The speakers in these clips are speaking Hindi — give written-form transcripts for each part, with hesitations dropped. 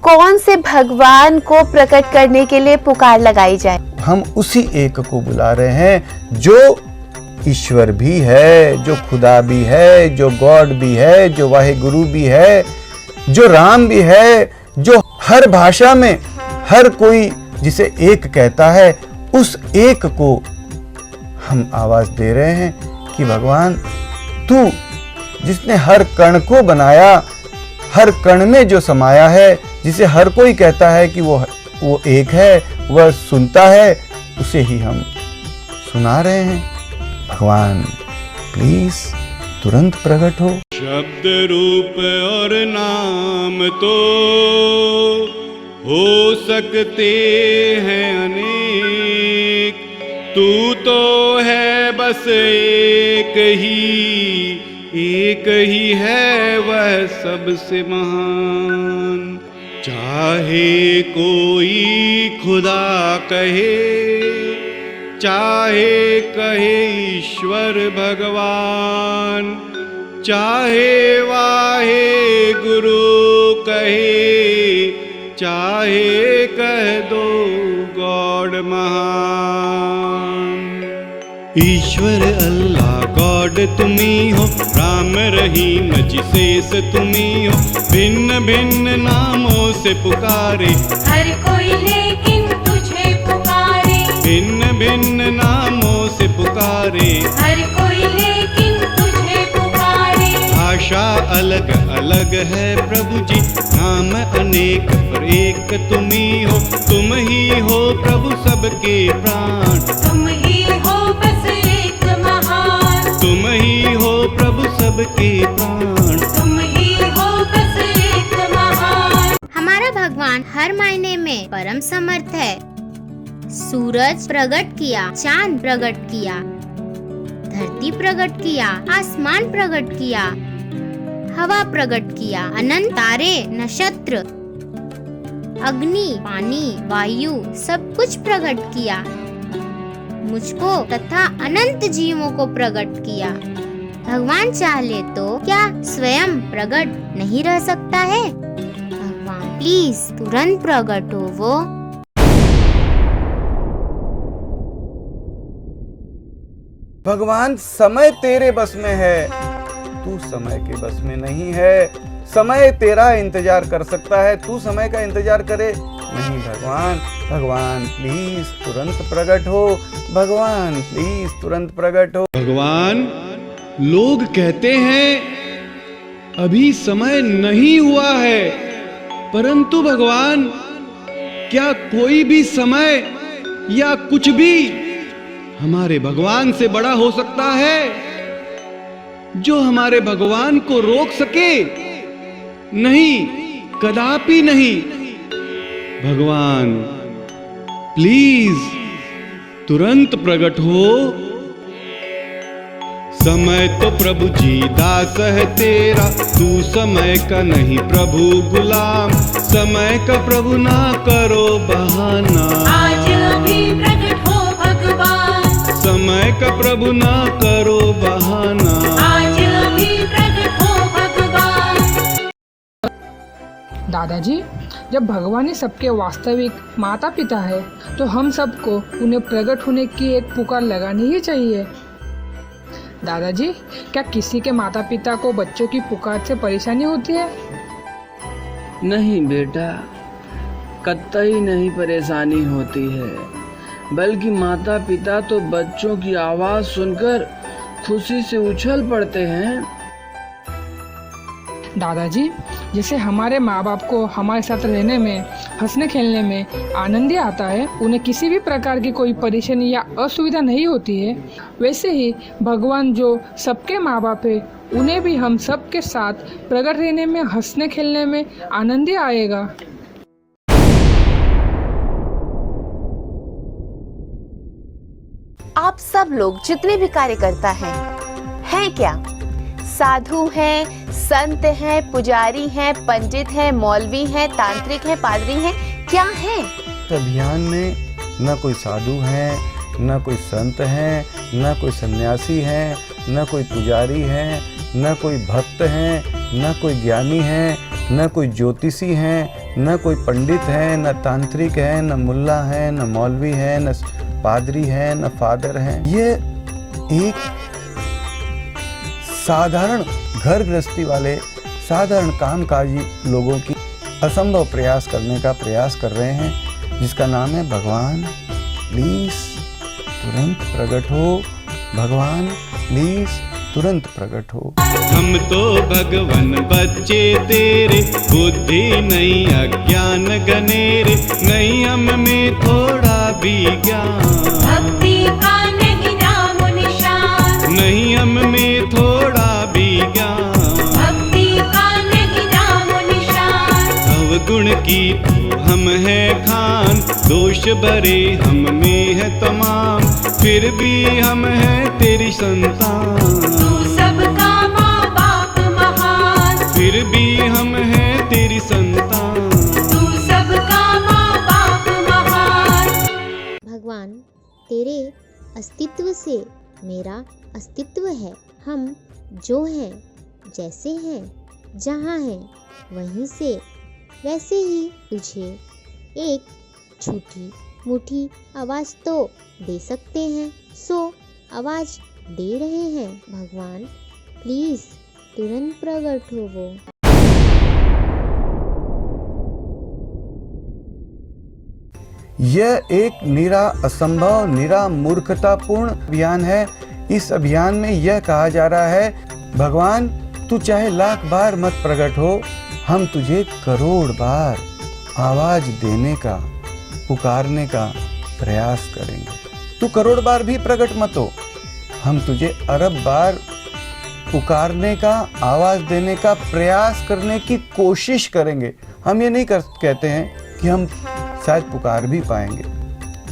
कौन से भगवान को प्रकट करने के लिए पुकार लगाई जाए? हम उसी एक को बुला रहे हैं जो ईश्वर भी है, जो खुदा भी है, जो गॉड भी है, जो वाहिगुरु भी है, जो राम भी है, जो हर भाषा में हर कोई जिसे एक कहता है, उस एक को हम आवाज दे रहे हैं कि भगवान तू जिसने हर कण को बनाया, हर कण में जो समाया है, जिसे हर कोई कहता है कि वो एक है, वह सुनता है, उसे ही हम सुना रहे हैं। भगवान प्लीज तुरंत प्रकट हो। शब्द रूप और नाम तो हो सकते हैं अनेक, तू तो है बस एक ही है वह सबसे महान। चाहे कोई खुदा कहे, चाहे कहे ईश्वर भगवान, चाहे वाहे गुरु कहे, चाहे कह दो गॉड महान। ईश्वर अल्लाह गॉड तुम्ही हो, राम रहीम जिसेस तुम्ही हो, भिन्न भिन्न नामों से पुकारे हर कोई लेकिन तुझे पुकारे, भिन्न भिन्न नामों से पुकारे हर कोई लेकिन तुझे पुकारे। भाषा अलग अलग है प्रभु जी, नाम अनेक पर एक तुम्ही हो, तुम ही हो प्रभु सबके प्राण, तुम ही हो बस एक महान, तुम ही हो प्रभु सबके प्राण, तुम ही हो बस एक महान। हमारा भगवान हर मायने में परम समर्थ है। सूरज प्रकट किया, चांद प्रकट किया, धरती प्रकट किया, आसमान प्रकट किया, हवा प्रकट किया, अनंत तारे, नक्षत्र, अग्नि, पानी, वायु सब कुछ प्रकट किया, मुझको तथा अनंत जीवों को प्रकट किया। भगवान चाहे तो क्या स्वयं प्रकट नहीं रह सकता है? भगवान प्लीज तुरंत प्रकट हो वो। भगवान समय तेरे बस में है, तू समय के बस में नहीं है। समय तेरा इंतजार कर सकता है, तू समय का इंतजार करे नहीं। भगवान भगवान प्लीज तुरंत प्रकट हो, भगवान प्लीज तुरंत प्रकट हो। भगवान लोग कहते हैं अभी समय नहीं हुआ है, परंतु भगवान क्या कोई भी समय या कुछ भी हमारे भगवान से बड़ा हो सकता है? जो हमारे भगवान को रोक सके? नहीं, कदापि नहीं। भगवान प्लीज तुरंत प्रकट हो। समय तो प्रभु जी दास है तेरा, तू समय का नहीं प्रभु गुलाम, समय का प्रभु ना करो बहाना। आज अभी प्रकट हो भगवान, समय का प्रभु ना करो बहाना। आज अभी प्रकट हो भगवान। दादाजी, जब भगवान ही सबके वास्तविक माता पिता है, तो हम सबको उन्हें प्रकट होने की एक पुकार लगानी ही चाहिए। दादाजी, क्या किसी के माता पिता को बच्चों की पुकार से परेशानी होती है? नहीं बेटा, कतई नहीं परेशानी होती है, बल्कि माता पिता तो बच्चों की आवाज सुनकर खुशी से उछल पड़ते हैं। दादाजी, जैसे हमारे माँ बाप को हमारे साथ रहने में, हंसने खेलने में आनंद आता है, उन्हें किसी भी प्रकार की कोई परेशानी या असुविधा नहीं होती है, वैसे ही भगवान जो सबके माँ बाप है, उन्हें भी हम सबके साथ प्रकट रहने में, हंसने खेलने में आनंद आएगा। आप सब लोग जितने भी कार्यकर्ता हैं क्या? साधु हैं, संत हैं, पुजारी हैं, पंडित हैं, मौलवी हैं, तांत्रिक हैं, पादरी हैं, क्या हैं? अभियान में न कोई साधु हैं, न कोई संत हैं, न कोई सन्यासी हैं, न कोई पुजारी हैं, न कोई भक्त हैं, न कोई ज्ञानी हैं, न कोई ज्योतिषी हैं, न कोई पंडित है, न तांत्रिक है, न मुल्ला है, न मौलवी है, न पादरी है, न फादर है। ये एक साधारण घर गृहस्थी वाले साधारण कामकाजी लोगों की असंभव प्रयास करने का प्रयास कर रहे हैं, जिसका नाम है भगवान प्लीज तुरंत प्रकट हो, भगवान प्लीज तुरंत प्रकट हो। हम तो भगवन बच्चे तेरे, बुद्धि नहीं अज्ञान गनेरे, नहीं हम में थोड़ा भी ज्ञान, भक्ति का नहीं नाम निशान, नहीं हम में थोड़ा भी ज्ञान, भक्ति का नहीं नाम निशान। अवगुण की हम है खान, दोष भरे हम में है तमाम, फिर भी हम है तेरी संतान, तू सबका माँ बाप महान, फिर भी हम है तेरी संतान। तू सबका माँ बाप महान। भगवान, तेरे अस्तित्व से मेरा अस्तित्व है। हम जो हैं, जैसे हैं, जहाँ हैं, वहीं से वैसे ही तुझे एक छोटी मोटी आवाज़ तो दे सकते हैं, सो आवाज़ दे रहे हैं। भगवान प्लीज़ तुरंत प्रकट हो वो। यह एक निरा असंभव, निरा मूर्खतापूर्ण अभियान है। इस अभियान में यह कहा जा रहा है, भगवान तू चाहे लाख बार मत प्रकट हो, हम तुझे करोड़ बार आवाज देने का, पुकारने का प्रयास करेंगे। तू करोड़ बार भी प्रकट मत हो, हम तुझे अरब बार पुकारने का, आवाज देने का प्रयास करने की कोशिश करेंगे। हम ये नहीं कहते हैं कि हम शायद पुकार भी पाएंगे,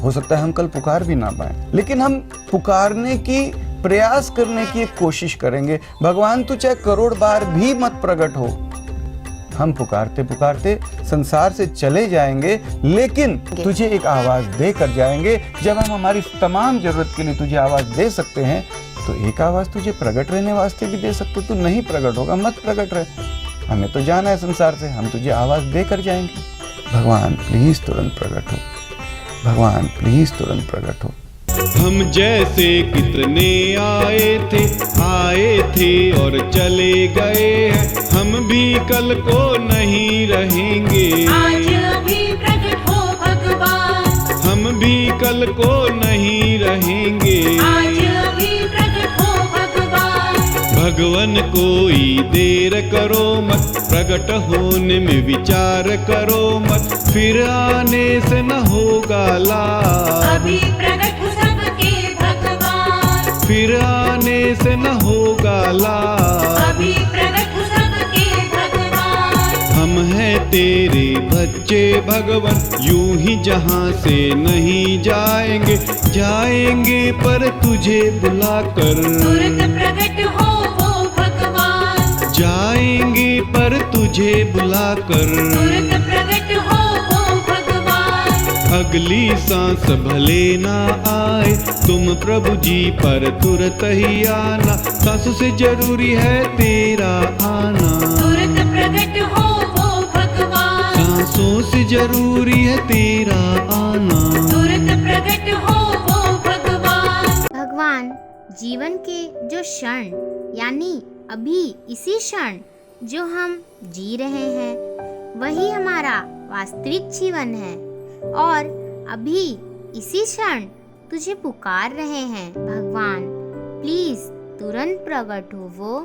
हो सकता है हम कल पुकार भी ना पाएं, लेकिन हम पुकारने की, प्रयास करने की एक कोशिश करेंगे। भगवान तू चाहे करोड़ बार भी मत प्रकट हो, हम पुकारते पुकारते संसार से चले जाएंगे, लेकिन तुझे एक आवाज दे कर जाएंगे। जब हम हमारी तमाम जरूरत के लिए तुझे आवाज दे सकते हैं, तो एक आवाज तुझे प्रकट रहने वास्ते भी दे सकते। तू नहीं प्रकट होगा, मत प्रकट रहे, हमें तो जाना है संसार से, हम तुझे आवाज दे कर जाएंगे। भगवान प्लीज तुरंत प्रकट हो, भगवान प्लीज तुरंत प्रकट हो। हम जैसे कितने आए थे और चले गए हैं, हम भी कल को नहीं रहेंगे। आज भी प्रकट हो भगवान, हम भी कल को नहीं रहेंगे। आज भी प्रकट हो भगवान। भगवन कोई देर करो मत, प्रकट होने में विचार करो मत, फिर आने से न होगा लाभ। अभी प्रकट हो सबके भगवान, फिर आने से न होगा लाभ। अभी प्रकट हो सबके भगवान। हम हैं तेरे बच्चे भगवन, यूं ही जहाँ से नहीं जाएंगे, जाएंगे पर तुझे बुलाकर। तुरंत प्रकट हो वो भगवान, जाएंगे पर तुझे बुलाकर। तुरंत प्रकट हो वो भगवान। अगली सांस भले ना आए, तुम प्रभु जी पर तुरंत ही आना, सांसों से जरूरी है तेरा आना। तुरंत प्रकट हो वो भगवान, सांसों से जरूरी है तेरा आना। तुरंत प्रकट हो वो भगवान। भगवान, जीवन के जो क्षण यानी अभी इसी क्षण जो हम जी रहे हैं, वही हमारा वास्तविक जीवन है, और अभी इसी क्षण तुझे पुकार रहे हैं। भगवान प्लीज तुरंत प्रकट हो वो।